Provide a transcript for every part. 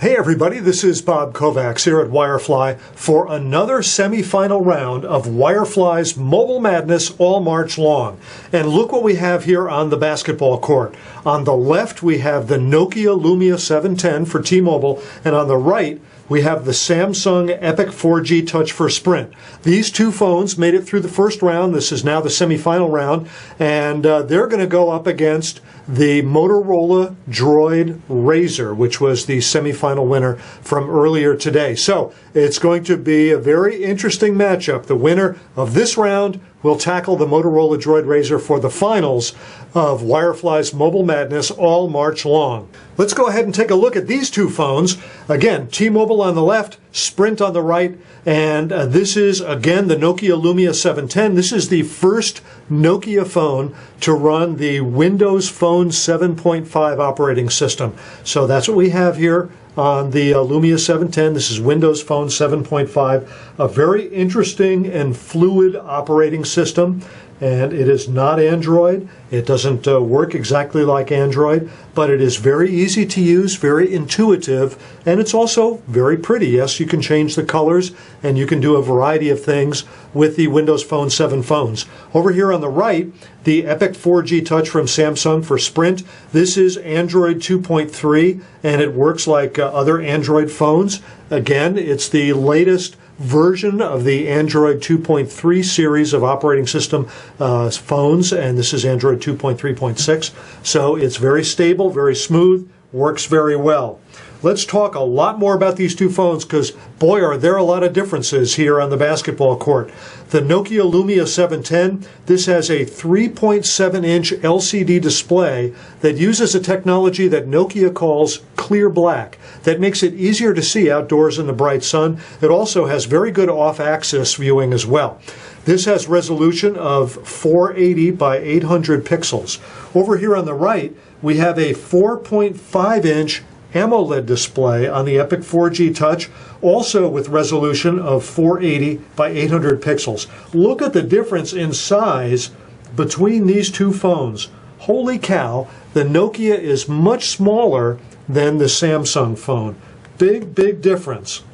Hey everybody, this is Bob Kovacs here at Wirefly for another semi-final round of Wirefly's Mobile Madness all March long. And look what we have here on the basketball court. On the left we have the Nokia Lumia 710 for T-Mobile, and on the right we have the Samsung Epic 4G Touch for Sprint. These two phones made it through the first round. This is now the semi-final round, and they're going to go up against the Motorola Droid Razr, which was the semi-final winner from earlier today. So it's going to be a very interesting matchup. The winner of this round will tackle the Motorola Droid Razr for the finals of Wirefly's Mobile Madness all March long. Let's go ahead and take a look at these two phones. Again, T-Mobile on the left, Sprint on the right, and this is, again, the Nokia Lumia 710. This is the first Nokia phone to run the Windows Phone 7.5 operating system. So that's what we have here on the Lumia 710. This is Windows Phone 7.5, a very interesting and fluid operating system. And it is not Android. It doesn't work exactly like Android, but it is very easy to use, very intuitive, and it's also very pretty. Yes, you can change the colors, and you can do a variety of things with the Windows Phone 7 phones. Over here on the right, the Epic 4G Touch from Samsung for Sprint. This is Android 2.3, and it works like other Android phones. Again, it's the latest version of the Android 2.3 series of operating system phones, and this is Android 2.3.6. So it's very stable, very smooth, works very well. Let's talk a lot more about these two phones because, boy, are there a lot of differences here on the basketball court. The Nokia Lumia 710, this has a 3.7-inch LCD display that uses a technology that Nokia calls clear black. That makes it easier to see outdoors in the bright sun. It also has very good off-axis viewing as well. This has resolution of 480 by 800 pixels. Over here on the right, we have a 4.5-inch AMOLED display on the Epic 4G Touch, also with resolution of 480 by 800 pixels. Look at the difference in size between these two phones. Holy cow, the Nokia is much smaller than the Samsung phone. Big, big difference.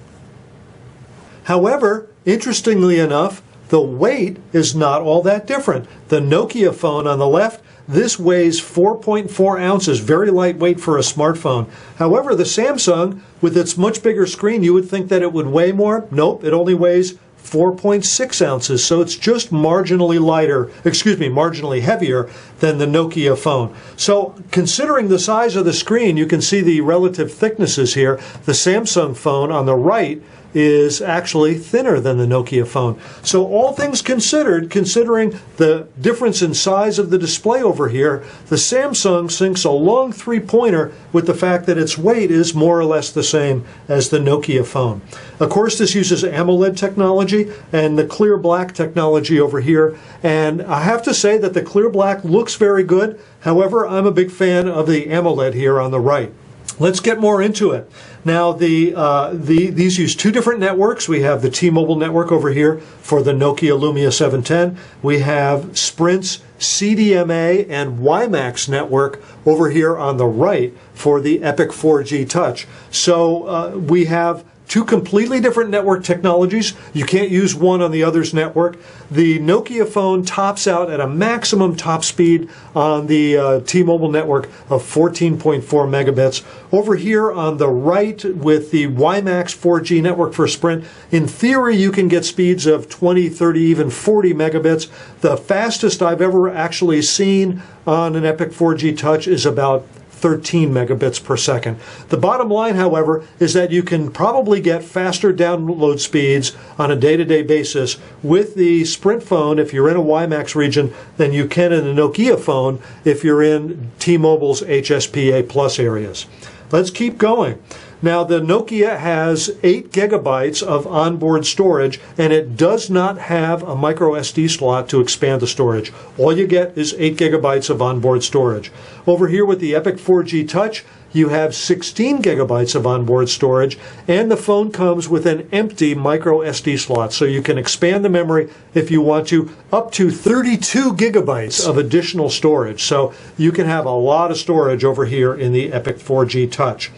However, interestingly enough, the weight is not all that different. The Nokia phone on the left, this weighs 4.4 ounces, very lightweight for a smartphone. However, the Samsung, with its much bigger screen, you would think that it would weigh more. Nope, it only weighs 4.6 ounces, so it's just marginally marginally heavier than the Nokia phone. So considering the size of the screen, you can see the relative thicknesses here. The Samsung phone on the right is actually thinner than the Nokia phone. So all things considered, considering the difference in size of the display over here, the Samsung sinks a long three-pointer with the fact that its weight is more or less the same as the Nokia phone. Of course, this uses AMOLED technology and the clear black technology over here. And I have to say that the clear black looks very good. However, I'm a big fan of the AMOLED here on the right. Let's get more into it. Now, these use two different networks. We have the T-Mobile network over here for the Nokia Lumia 710. We have Sprint's CDMA and WiMAX network over here on the right for the Epic 4G Touch. So we have two completely different network technologies. You can't use one on the other's network. The Nokia phone tops out at a maximum top speed on the T-Mobile network of 14.4 megabits. Over here on the right with the WiMAX 4G network for Sprint, in theory you can get speeds of 20, 30, even 40 megabits. The fastest I've ever actually seen on an Epic 4G Touch is about 13 megabits per second. The bottom line, however, is that you can probably get faster download speeds on a day-to-day basis with the Sprint phone if you're in a WiMAX region than you can in a Nokia phone if you're in T-Mobile's HSPA Plus areas. Let's keep going. Now, the Nokia has 8 gigabytes of onboard storage, and it does not have a micro SD slot to expand the storage. All you get is 8 gigabytes of onboard storage. Over here with the Epic 4G Touch, you have 16 gigabytes of onboard storage, and the phone comes with an empty micro SD slot, so you can expand the memory if you want to, up to 32 gigabytes of additional storage. So you can have a lot of storage over here in the Epic 4G Touch.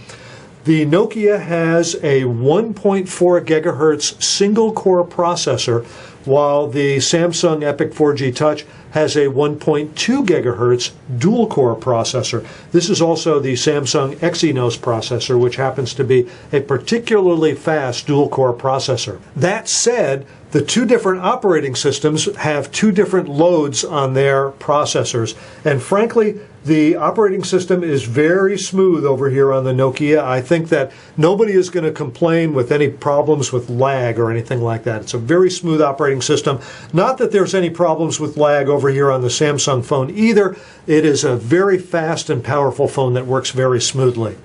The Nokia has a 1.4 gigahertz single core processor, while the Samsung Epic 4G Touch has a 1.2 gigahertz dual core processor. This is also the Samsung Exynos processor, which happens to be a particularly fast dual core processor. That said, the two different operating systems have two different loads on their processors, and frankly, the operating system is very smooth over here on the Nokia. I think that nobody is going to complain with any problems with lag or anything like that. It's a very smooth operating system. Not that there's any problems with lag over here on the Samsung phone either. It is a very fast and powerful phone that works very smoothly.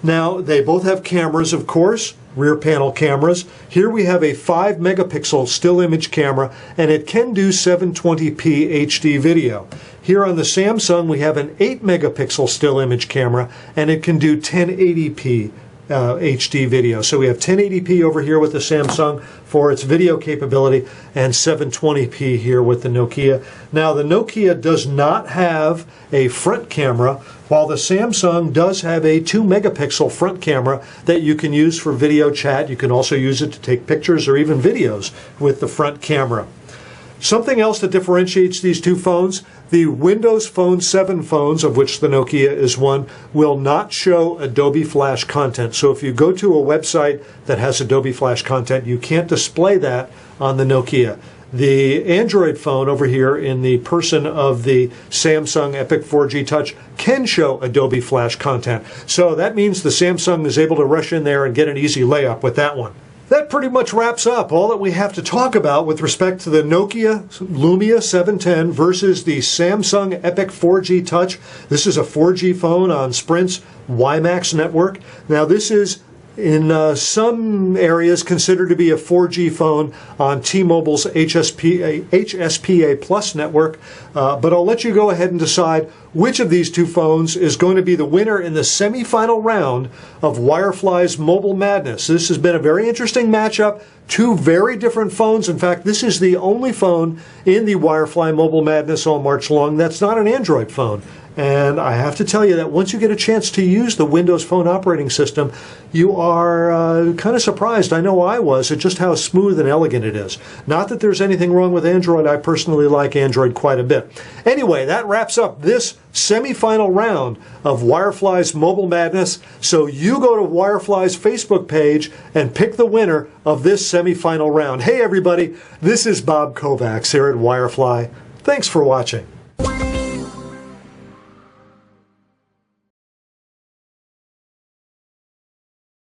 Now, they both have cameras, of course, rear panel cameras. Here we have a 5 megapixel still image camera, and it can do 720p HD video. Here on the Samsung, we have an 8 megapixel still image camera, and it can do 1080p HD video. So we have 1080p over here with the Samsung for its video capability, and 720p here with the Nokia. Now, the Nokia does not have a front camera, while the Samsung does have a 2 megapixel front camera that you can use for video chat. You can also use it to take pictures or even videos with the front camera. Something else that differentiates these two phones, the Windows Phone 7 phones, of which the Nokia is one, will not show Adobe Flash content. So if you go to a website that has Adobe Flash content, you can't display that on the Nokia. The Android phone over here in the person of the Samsung Epic 4G Touch can show Adobe Flash content. So that means the Samsung is able to rush in there and get an easy layup with that one. That pretty much wraps up all that we have to talk about with respect to the Nokia Lumia 710 versus the Samsung Epic 4G Touch. This is a 4G phone on Sprint's WiMAX network. Now, this is in some areas considered to be a 4G phone on T-Mobile's HSPA Plus network, but I'll let you go ahead and decide which of these two phones is going to be the winner in the semifinal round of Wirefly's Mobile Madness. This has been a very interesting matchup. Two very different phones. In fact, this is the only phone in the Wirefly Mobile Madness all March long that's not an Android phone. And I have to tell you that once you get a chance to use the Windows Phone operating system, you are kind of surprised, I know I was, at just how smooth and elegant it is. Not that there's anything wrong with Android. I personally like Android quite a bit. Anyway, that wraps up this semifinal round of Wirefly's Mobile Madness. So you go to Wirefly's Facebook page and pick the winner of this semifinal round. Hey everybody, this is Bob Kovacs here at Wirefly. Thanks for watching.